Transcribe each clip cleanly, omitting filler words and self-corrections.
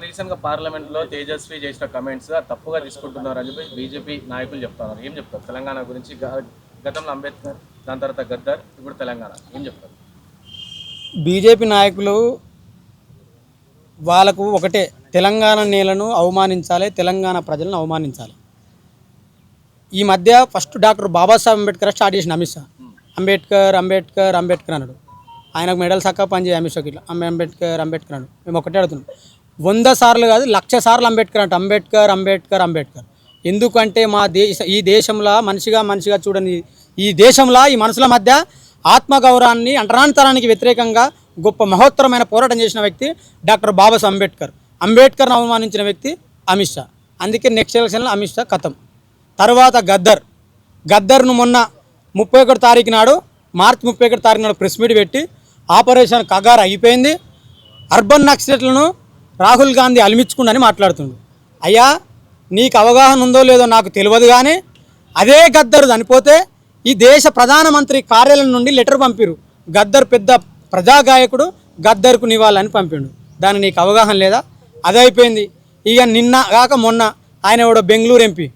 రీసెంట్గా పార్లమెంట్లో తేజస్వి చేసిన కమెంట్స్ తప్పుగా తీసుకుంటున్నారు అని చెప్పి బీజేపీ నాయకులు చెప్తున్నారు. ఏం చెప్తారు తెలంగాణ గురించి? గతంలో అంబేద్కర్, దాని తర్వాత గద్దర్, ఇప్పుడు తెలంగాణ, ఏం చెప్తారు? బీజేపీ నాయకులు వాళ్ళకు ఒకటే, తెలంగాణ నేలను అవమానించాలి, తెలంగాణ ప్రజలను అవమానించాలి. ఈ మధ్య first doctor Babasaheb Ambedkar start చేసిన అమిత్ షా. అంబేద్కర్ అంబేద్కర్ అంబేద్కర్ అన్నాడు. ఆయనకు మెడల్ చక్కగా పనిచేయ అమిత్ షాకి ఇట్లా అంబేద్కర్ అంబేద్కర్ అన్నాడు. మేము ఒకటే అడుగుతున్నాం, 100 సార్లు కాదు 1,00,000 సార్లు అంబేద్కర్ అంటే అంబేద్కర్ అంబేద్కర్ అంబేద్కర్. ఎందుకంటే ఈ దేశంలో మనిషిగా చూడని ఈ దేశంలో ఈ మనుషుల మధ్య ఆత్మగౌరవాన్ని, అంటరానితనానికి వ్యతిరేకంగా గొప్ప మహోత్తరమైన పోరాటం చేసిన వ్యక్తి డాక్టర్ బాబాసాహెబ్ అంబేద్కర్. అంబేద్కర్ను అవమానించిన వ్యక్తి అమిత్ షా. అందుకే నెక్స్ట్ ఎలక్షన్లో అమిత్ షా ఖతం. తర్వాత గద్దర్ను మొన్న 31 తారీఖు నాడు, మార్చి 31 తారీఖు నాడు ప్రెస్ మీట్ పెట్టి ఆపరేషన్ కగార్ అయిపోయింది, అర్బన్ నక్సలైట్లను రాహుల్ గాంధీ అలిమించుకుండని మాట్లాడుతుండు. అయ్యా, నీకు అవగాహన ఉందో లేదో నాకు తెలియదు, కానీ అదే గద్దరు చనిపోతే ఈ దేశ ప్రధానమంత్రి కార్యాలయం నుండి లెటర్ పంపిరు, గద్దర్ పెద్ద ప్రజాగాయకుడు, గద్దర్కు నివాళులని పంపిండు. దాని నీకు అవగాహన లేదా? అదే అయిపోయింది. ఇక నిన్న కాక మొన్న ఆయన ఎవడో బెంగళూరు ఎంపీ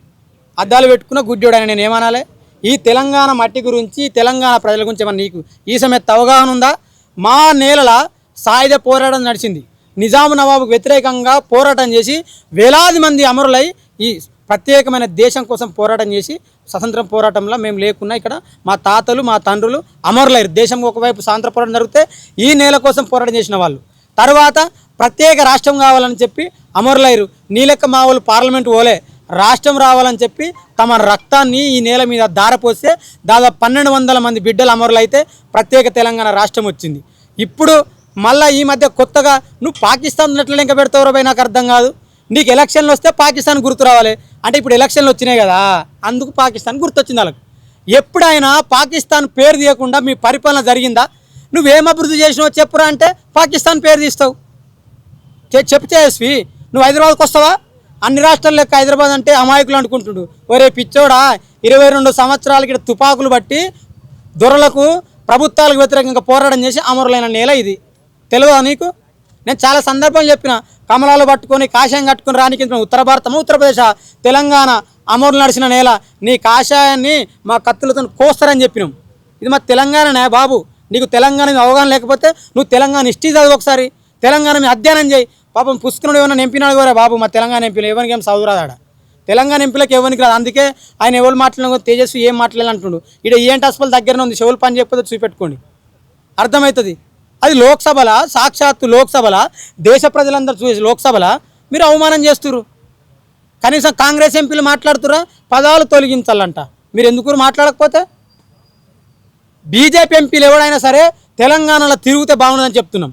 అద్దాలు పెట్టుకున్న గుడ్డోడు. ఆయన నేను ఏమనాలి? ఈ తెలంగాణ మట్టి గురించి, తెలంగాణ ప్రజల గురించి ఏమన్నా నీకు ఈ సమయత్ అవగాహన ఉందా? మా నేలల సాయుధ పోరాటం నడిచింది, నిజాము నవాబుకు వ్యతిరేకంగా పోరాటం చేసి వేలాది మంది అమరులై ఈ ప్రత్యేకమైన దేశం కోసం పోరాటం చేసి స్వతంత్రం పోరాటంలో మేము లేకున్నా ఇక్కడ మా తాతలు మా తండ్రులు అమరులయ్యారు. దేశం ఒకవైపు స్వాతంత్ర పోరాటం జరిగితే ఈ నేల కోసం పోరాటం చేసిన వాళ్ళు తర్వాత ప్రత్యేక రాష్ట్రం కావాలని చెప్పి అమరులయ్యారు. నీ లెక్క మా వాళ్ళు పార్లమెంట్ పోలే, రాష్ట్రం రావాలని చెప్పి తమ రక్తాన్ని ఈ నేల మీద ధారపోస్తే దాదాపు 1,200 మంది బిడ్డలు అమరులైతే ప్రత్యేక తెలంగాణ రాష్ట్రం వచ్చింది. ఇప్పుడు మళ్ళీ ఈ మధ్య కొత్తగా నువ్వు పాకిస్తాన్ ఉన్నట్లు ఇంకా పెడతావు భయ్, నాకు అర్థం కాదు. నీకు ఎలక్షన్లు వస్తే పాకిస్తాన్ గుర్తు రావాలి అంటే ఇప్పుడు ఎలక్షన్లు వచ్చినాయి కదా, అందుకు పాకిస్తాన్ గుర్తొచ్చింది వాళ్ళకు. ఎప్పుడైనా పాకిస్తాన్ పేరు తీయకుండా మీ పరిపాలన జరిగిందా? నువ్వేం అభివృద్ధి చేసినావో చెప్పురా అంటే పాకిస్తాన్ పేరు తీస్తావు. చెప్పు తేజస్వి, నువ్వు హైదరాబాద్కి వస్తావా? అన్ని రాష్ట్రాల లెక్క హైదరాబాద్ అంటే అమాయకులు అనుకుంటుడు. ఒరే పిచ్చోడా, 22 సంవత్సరాలకి తుపాకులు బట్టి దొరలకు ప్రభుత్వాలకు వ్యతిరేకంగా పోరాటం చేసి అమరులైన నేల ఇది. తెలియదా నీకు? నేను చాలా సందర్భాలు చెప్పిన, కమలాలు పట్టుకొని కాషాయం కట్టుకుని రానికి ఉత్తర భారతము ఉత్తరప్రదేశ్ తెలంగాణ అమరులు నడిచిన నేల, నీ కాషాయాన్ని మా కత్తులతో కోస్తారని చెప్పినాం. ఇది మా తెలంగాణనే బాబు. నీకు తెలంగాణ మీద అవగాహన లేకపోతే నువ్వు తెలంగాణ హిస్టరీ చదువు, ఒకసారి తెలంగాణ మీద అధ్యయనం చేయి. పాపం పుస్తకంలో ఏమైనా ఎంపినాడు కూడా బాబు, మా తెలంగాణ ఎంపీలు ఎవరికి ఏం చదువురాదాడ, తెలంగాణ ఎంపీలకు ఎవరికి రాదు. అందుకే ఆయన ఎవరు మాట్లాడినా తేజస్వి ఏం మాట్లాడాలంటుండు. ఇక్కడ ఏంటి హాస్పిటల్ దగ్గరనే ఉంది, చెవులు పని చెప్పకపోతే చూపెట్టుకోండి, అర్థమవుతుంది. అది లోక్సభల, సాక్షాత్తు లోక్సభల దేశ ప్రజలందరూ చూసి లోక్సభల మీరు అవమానం చేస్తున్నారు. కనీసం కాంగ్రెస్ ఎంపీలు మాట్లాడుతురా, పదాలు తొలగించాలంట. మీరు ఎందుకు మాట్లాడకపోతే? బీజేపీ ఎంపీలు ఎవడైనా సరే తెలంగాణలో తిరిగితే బాగుంటుందని చెప్తున్నాం.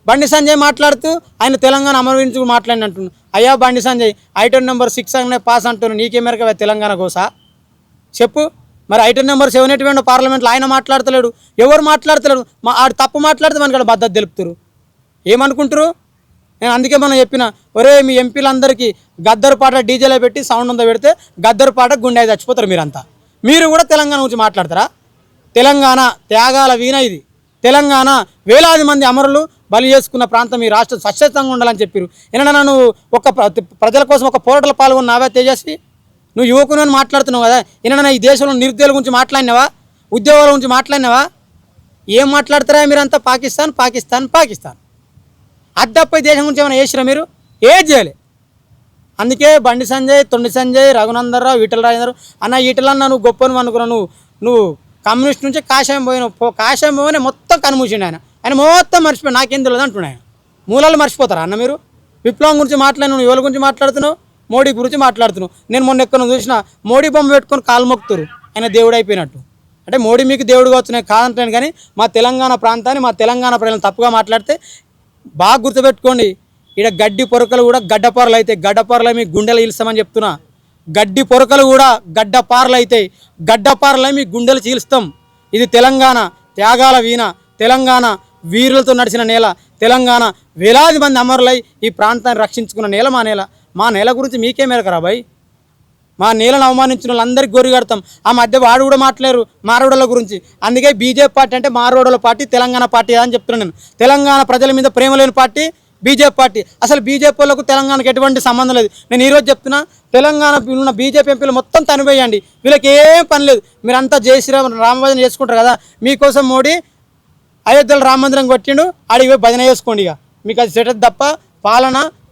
బండి సంజయ్ మాట్లాడుతూ ఆయన తెలంగాణ అమరవీరుని మాట్లాడి అంటున్నాడు. అయ్యా బండి సంజయ్, ఐటెన్ నెంబర్ 6 అనే పాస్ అంటున్నాను, నీకేమేరక తెలంగాణ కోసా చెప్పు. మరి ఐటెన్ నెంబర్ 7 పార్లమెంట్లో ఆయన మాట్లాడతలేడు, ఎవరు మాట్లాడతలేడు. ఆడు తప్పు మాట్లాడితే మనకి ఆడ బద్దతు తెలుపుతారు. ఏమనుకుంటారు? నేను అందుకే మనం చెప్పిన, ఒరే మీ ఎంపీలందరికీ గద్దరు పాట డీజేలో పెట్టి సౌండ్ ఉందో పెడితే గద్దరు పాట గుండె చచ్చిపోతారు మీరంతా. మీరు కూడా తెలంగాణ గురించి మాట్లాడతారా? తెలంగాణ త్యాగాల వీణ ఇది. తెలంగాణ వేలాది మంది అమరులు బలి చేసుకున్న ప్రాంతం. ఈ రాష్ట్రం స్వచ్ఛతంగా ఉండాలని చెప్పారు. ఏమన్నా నువ్వు ఒక ప్రజల కోసం ఒక పోరాటంలో పాల్గొన్నావా తేజస్వి? నువ్వు యువకుని అని మాట్లాడుతున్నావు కదా, ఏమన్నా ఈ దేశంలో నిరుద్యోగుల గురించి మాట్లాడినావా? ఉద్యోగాల గురించి మాట్లాడినావా? ఏం మాట్లాడతారా మీరంతా? పాకిస్తాన్ పాకిస్తాన్ పాకిస్తాన్. అద్దపై దేశం గురించి ఏమైనా చేసిరా మీరు? ఏం చేయలే. అందుకే బండి సంజయ్, తొండి సంజయ్, రఘునందనరావు, ఈటల రాజేందర్ అన్న, ఈటలన్న నువ్వు గొప్పను అనుకున్నావు. నువ్వు కమ్యూనిస్ట్ నుంచి కాషాయం పోయినావు. కాషాయం పోయినా మొత్తం కనుమూసిండు ఆయన మొత్తం మర్చిపోయి నాకేం తెలియదు అంటున్నాడు ఆయన. మూలాలు మర్చిపోతారా అన్న మీరు? విప్లవం గురించి మాట్లాడినావు, ఎవరి గురించి మాట్లాడుతున్నావు? మోడీ గురించి మాట్లాడుతున్నావు. నేను మొన్న ఎక్కడ చూసిన మోడీ బొమ్మ పెట్టుకొని కాలు మొక్కుతారు, ఆయన దేవుడు అయిపోయినట్టు. అంటే మోడీ మీకు దేవుడు కావచ్చు, నేను కాదంటాను. కానీ మా తెలంగాణ ప్రాంతాన్ని, మా తెలంగాణ ప్రజలను తప్పుగా మాట్లాడితే బాగా గుర్తుపెట్టుకోండి. ఇక్కడ గడ్డి పొరకలు కూడా గడ్డపారలు అయితే, గడ్డపారలు మీ గుండెలు చీల్స్తామని చెప్తున్నా. గడ్డి పొరకలు కూడా గడ్డపారలు అయితే, గడ్డపారలు మీ గుండెలు చీల్స్తాం. ఇది తెలంగాణ త్యాగాల వీణ, తెలంగాణ వీరులతో నడిచిన నేల, తెలంగాణ వేలాది మంది అమరులై ఈ ప్రాంతాన్ని రక్షించుకున్న నేల మా నేల. మా నేల గురించి మీకే మేరకరా బాయ్? మా నేలను అవమానించిన వాళ్ళందరికీ గొర్రె కడతాం. ఆ మధ్య వాడు కూడా మాట్లాడారు మారోడల గురించి. అందుకే బీజేపీ పార్టీ అంటే మారోడల పార్టీ, తెలంగాణ పార్టీ అని చెప్తున్నాను నేను. తెలంగాణ ప్రజల మీద ప్రేమ లేని పార్టీ బీజేపీ పార్టీ. అసలు బీజేపీ వాళ్ళకు తెలంగాణకు ఎటువంటి సంబంధం లేదు. నేను ఈరోజు చెప్తున్నా, తెలంగాణ ఉన్న బీజేపీ ఎంపీలు మొత్తం తనివేయండి, వీళ్ళకి ఏం పని లేదు. మీరంతా జై శ్రీరామ్ రామభజన చేసుకుంటారు కదా, మీకోసం మోడీ అయోధ్యలో రామ మందిరం కొట్టిండు, ఆడికి పోయి భజన చేసుకోండి. ఇక మీకు అది సెట్ తప్ప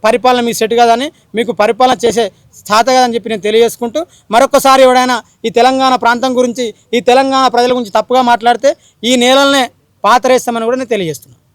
పరిపాలన మీకు సెట్ కాదని, మీకు పరిపాలన చేసే స్థాత కాదని చెప్పి నేను తెలియజేసుకుంటూ, మరొకసారి ఎవడైనా ఈ తెలంగాణ ప్రాంతం గురించి, ఈ తెలంగాణ ప్రజల గురించి తప్పుగా మాట్లాడితే ఈ నేలల్నే పాతరేస్తామని కూడా నేను తెలియజేస్తున్నాను.